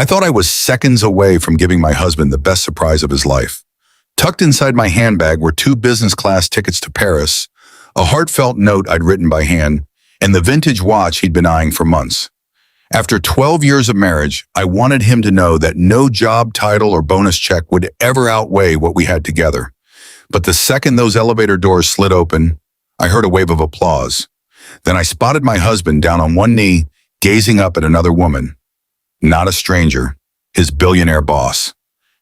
I thought I was seconds away from giving my husband the best surprise of his life. Tucked inside my handbag were 2 business-class tickets to Paris, a heartfelt note I'd written by hand, and the vintage watch he'd been eyeing for months. After 12 years of marriage, I wanted him to know that no job title or bonus check would ever outweigh what we had together. But the second those elevator doors slid open, I heard a wave of applause. Then I spotted my husband down on one knee, gazing up at another woman. Not a stranger, his billionaire boss.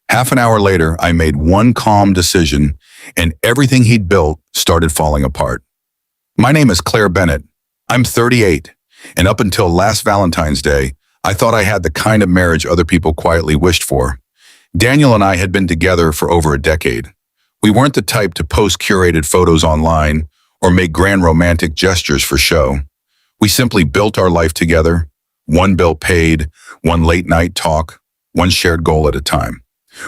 Half an hour later, I made one calm decision, and everything he'd built started falling apart. My name is Claire Bennett. I'm 38, and up until last Valentine's Day, I thought I had the kind of marriage other people quietly wished for. Daniel and I had been together for over a decade. We weren't the type to post curated photos online or make grand romantic gestures for show. We simply built our life together, one bill paid, one late night talk, one shared goal at a time.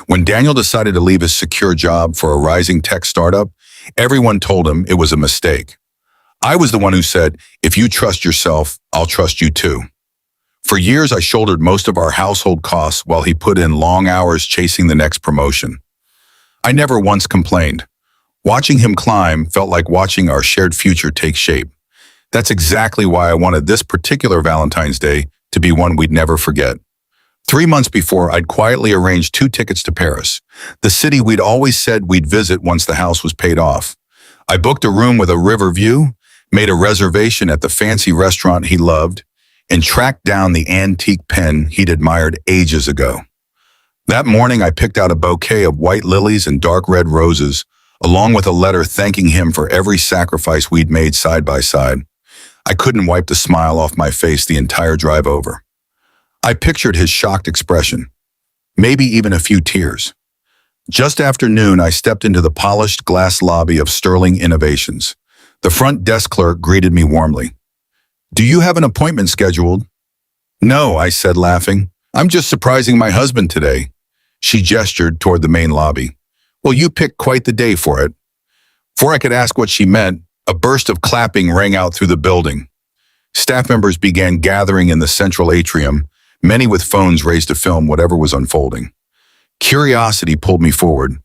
When Daniel decided to leave his secure job for a rising tech startup, everyone told him it was a mistake. I was the one who said, if you trust yourself, I'll trust you too. For years, I shouldered most of our household costs while he put in long hours chasing the next promotion. I never once complained. Watching him climb felt like watching our shared future take shape. That's exactly why I wanted this particular Valentine's Day to be one we'd never forget. 3 months before, I'd quietly arranged 2 tickets to Paris, the city we'd always said we'd visit once the house was paid off. I booked a room with a river view, made a reservation at the fancy restaurant he loved, and tracked down the antique pen he'd admired ages ago. That morning, I picked out a bouquet of white lilies and dark red roses, along with a letter thanking him for every sacrifice we'd made side by side. I couldn't wipe the smile off my face the entire drive over. I pictured his shocked expression, maybe even a few tears. Just after noon, I stepped into the polished glass lobby of Sterling Innovations. The front desk clerk greeted me warmly. "Do you have an appointment scheduled?" "No," I said, laughing. "I'm just surprising my husband today." She gestured toward the main lobby. "Well, you picked quite the day for it." Before I could ask what she meant, a burst of clapping rang out through the building. Staff members began gathering in the central atrium, many with phones raised to film whatever was unfolding. Curiosity pulled me forward,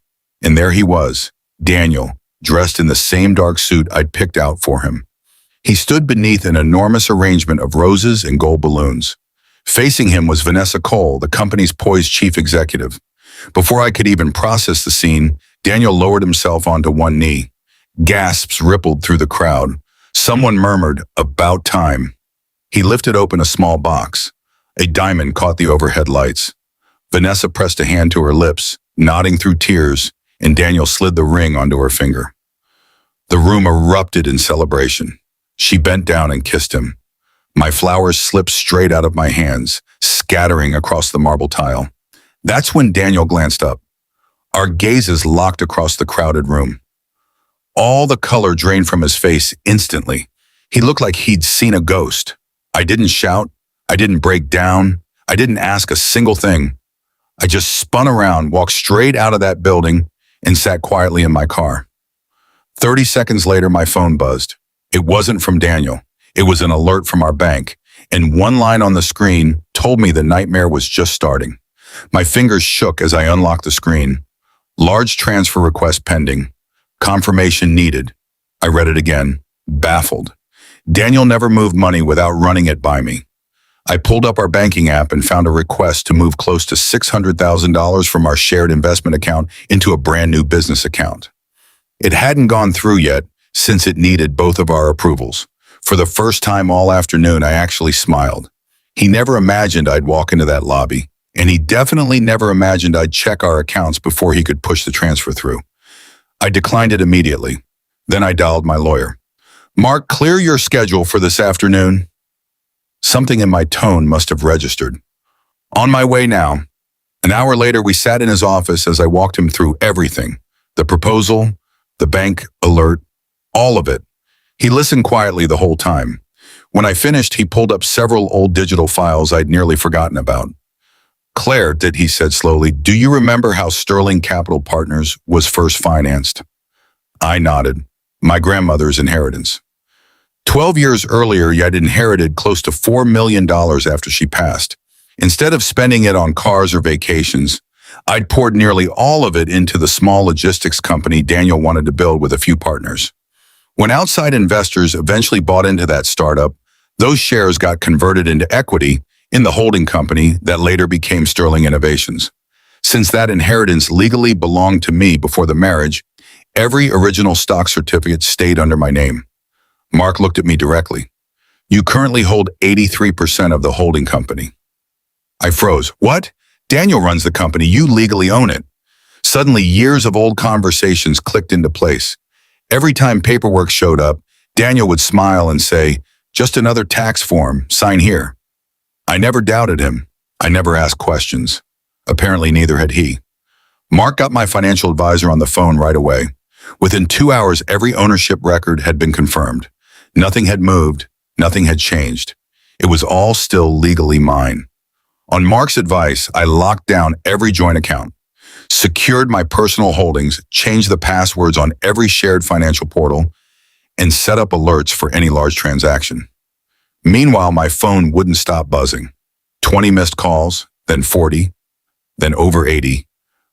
and there he was, Daniel, dressed in the same dark suit I'd picked out for him. He stood beneath an enormous arrangement of roses and gold balloons. Facing him was Vanessa Cole, the company's poised chief executive. Before I could even process the scene, Daniel lowered himself onto one knee. Gasps rippled through the crowd. Someone murmured, "About time." He lifted open a small box. A diamond caught the overhead lights. Vanessa pressed a hand to her lips, nodding through tears, and Daniel slid the ring onto her finger. The room erupted in celebration. She bent down and kissed him. My flowers slipped straight out of my hands, scattering across the marble tile. That's when Daniel glanced up. Our gazes locked across the crowded room. All the color drained from his face instantly. He looked like he'd seen a ghost. I didn't shout. I didn't break down. I didn't ask a single thing. I just spun around, walked straight out of that building, and sat quietly in my car. 30 seconds later, my phone buzzed. It wasn't from Daniel. It was an alert from our bank, and one line on the screen told me the nightmare was just starting. My fingers shook as I unlocked the screen. Large transfer request pending. Confirmation needed. I read it again, baffled. Daniel never moved money without running it by me. I pulled up our banking app and found a request to move close to $600,000 from our shared investment account into a brand new business account. It hadn't gone through yet, since it needed both of our approvals. For the first time all afternoon, I actually smiled. He never imagined I'd walk into that lobby, and he definitely never imagined I'd check our accounts before he could push the transfer through. I declined it immediately. Then I dialed my lawyer. "Mark, clear your schedule for this afternoon." Something in my tone must have registered. "On my way now." An hour later, we sat in his office as I walked him through everything. The proposal, the bank alert, all of it. He listened quietly the whole time. When I finished, he pulled up several old digital files I'd nearly forgotten about. "Claire," he said slowly, "do you remember how Sterling Capital Partners was first financed?" I nodded. My grandmother's inheritance. 12 years earlier, I'd inherited close to $4 million after she passed. Instead of spending it on cars or vacations, I'd poured nearly all of it into the small logistics company Daniel wanted to build with a few partners. When outside investors eventually bought into that startup, those shares got converted into equity in the holding company that later became Sterling Innovations. Since that inheritance legally belonged to me before the marriage, every original stock certificate stayed under my name. Mark looked at me directly. You currently hold 83% of the holding company. I froze. What? Daniel runs the company. You legally own it. Suddenly, years of old conversations clicked into place. Every time paperwork showed up, Daniel would smile and say, "Just another tax form, sign here." I never doubted him. I never asked questions. Apparently, neither had he. Mark got my financial advisor on the phone right away. Within 2 hours, every ownership record had been confirmed. Nothing had moved. Nothing had changed. It was all still legally mine. On Mark's advice, I locked down every joint account, secured my personal holdings, changed the passwords on every shared financial portal, and set up alerts for any large transaction. Meanwhile, my phone wouldn't stop buzzing. 20 missed calls, then 40, then over 80.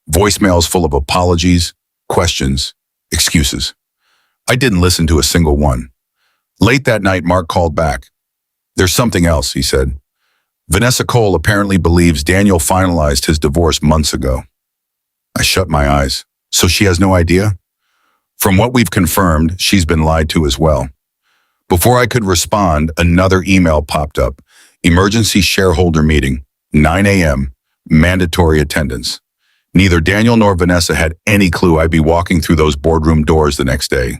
Voicemails full of apologies, questions, excuses. I didn't listen to a single one. Late that night, Mark called back. "There's something else," he said. "Vanessa Cole apparently believes Daniel finalized his divorce months ago." I shut my eyes. So she has no idea? From what we've confirmed, she's been lied to as well. Before I could respond, another email popped up. Emergency shareholder meeting, 9 a.m., mandatory attendance. Neither Daniel nor Vanessa had any clue I'd be walking through those boardroom doors the next day.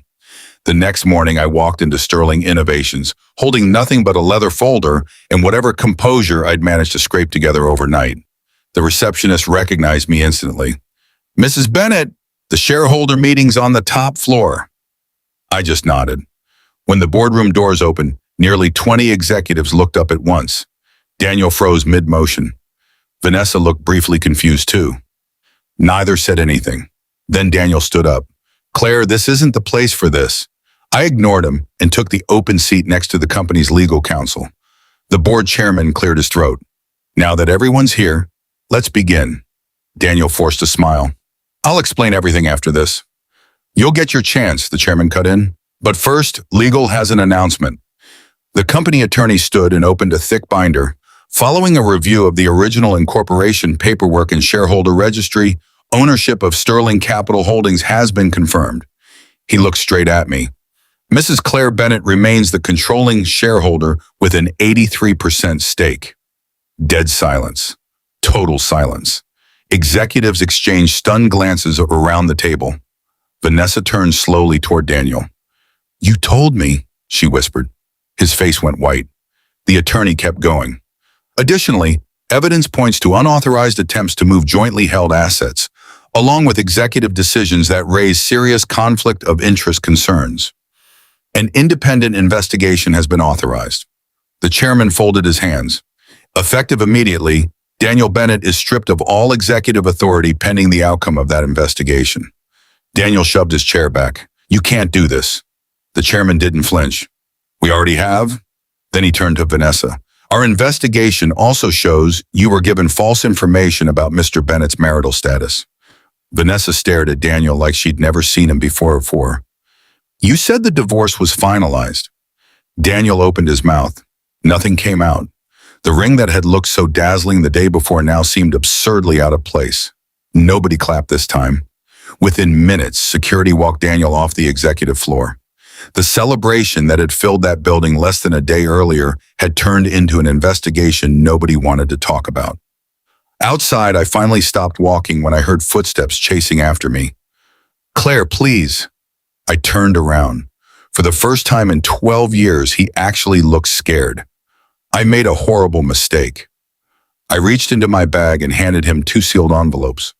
The next morning, I walked into Sterling Innovations, holding nothing but a leather folder and whatever composure I'd managed to scrape together overnight. The receptionist recognized me instantly. "Mrs. Bennett, the shareholder meeting's on the top floor." I just nodded. When the boardroom doors opened, nearly 20 executives looked up at once. Daniel froze mid-motion. Vanessa looked briefly confused too. Neither said anything. Then Daniel stood up. "Claire, this isn't the place for this." I ignored him and took the open seat next to the company's legal counsel. The board chairman cleared his throat. "Now that everyone's here, let's begin." Daniel forced a smile. "I'll explain everything after this." "You'll get your chance," the chairman cut in. "But first, legal has an announcement." The company attorney stood and opened a thick binder. Following a review of the original incorporation paperwork and shareholder registry, ownership of Sterling Capital Holdings has been confirmed. He looked straight at me. Mrs. Claire Bennett remains the controlling shareholder with an 83% stake. Dead silence. Total silence. Executives exchanged stunned glances around the table. Vanessa turned slowly toward Daniel. "You told me," she whispered. His face went white. The attorney kept going. "Additionally, evidence points to unauthorized attempts to move jointly held assets, along with executive decisions that raise serious conflict of interest concerns. An independent investigation has been authorized." The chairman folded his hands. "Effective immediately, Daniel Bennett is stripped of all executive authority pending the outcome of that investigation." Daniel shoved his chair back. "You can't do this." The chairman didn't flinch. "We already have?" Then he turned to Vanessa. "Our investigation also shows you were given false information about Mr. Bennett's marital status." Vanessa stared at Daniel like she'd never seen him before. "You said the divorce was finalized." Daniel opened his mouth. Nothing came out. The ring that had looked so dazzling the day before now seemed absurdly out of place. Nobody clapped this time. Within minutes, security walked Daniel off the executive floor. The celebration that had filled that building less than a day earlier had turned into an investigation nobody wanted to talk about. Outside, I finally stopped walking when I heard footsteps chasing after me. "Claire, please." I turned around. For the first time in 12 years, he actually looked scared. I made a horrible mistake. I reached into my bag and handed him 2 sealed envelopes.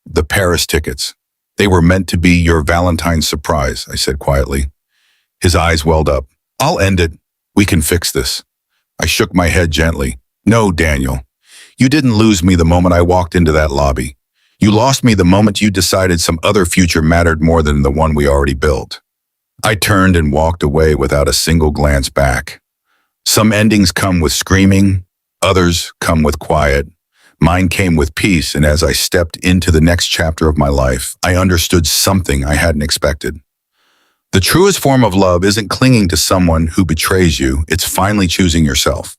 "The Paris tickets. They were meant to be your Valentine surprise," I said quietly. His eyes welled up. "I'll end it. We can fix this." I shook my head gently. "No, Daniel. You didn't lose me the moment I walked into that lobby. You lost me the moment you decided some other future mattered more than the one we already built." I turned and walked away without a single glance back. Some endings come with screaming, Others come with quiet. Mine came with peace, and as I stepped into the next chapter of my life, I understood something I hadn't expected. The truest form of love isn't clinging to someone who betrays you, it's finally choosing yourself.